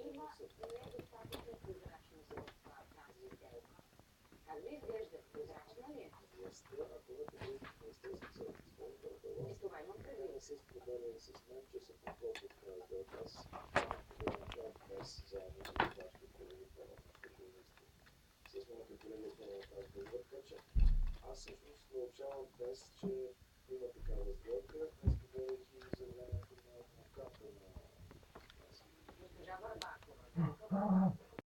има недостатъчно прозрачност в тази сделка. Как ви изглежда? Прозрачна ли е? Не сте, а когато не сте изпълнителната власт, Това имам предвид. не се споделя с мен, че се подготвят тази сделка. Аз днес заедно с вашите колеги парламентарни журналисти, с моите колеги от парламентарната група, така че аз всъщност научавам днес, че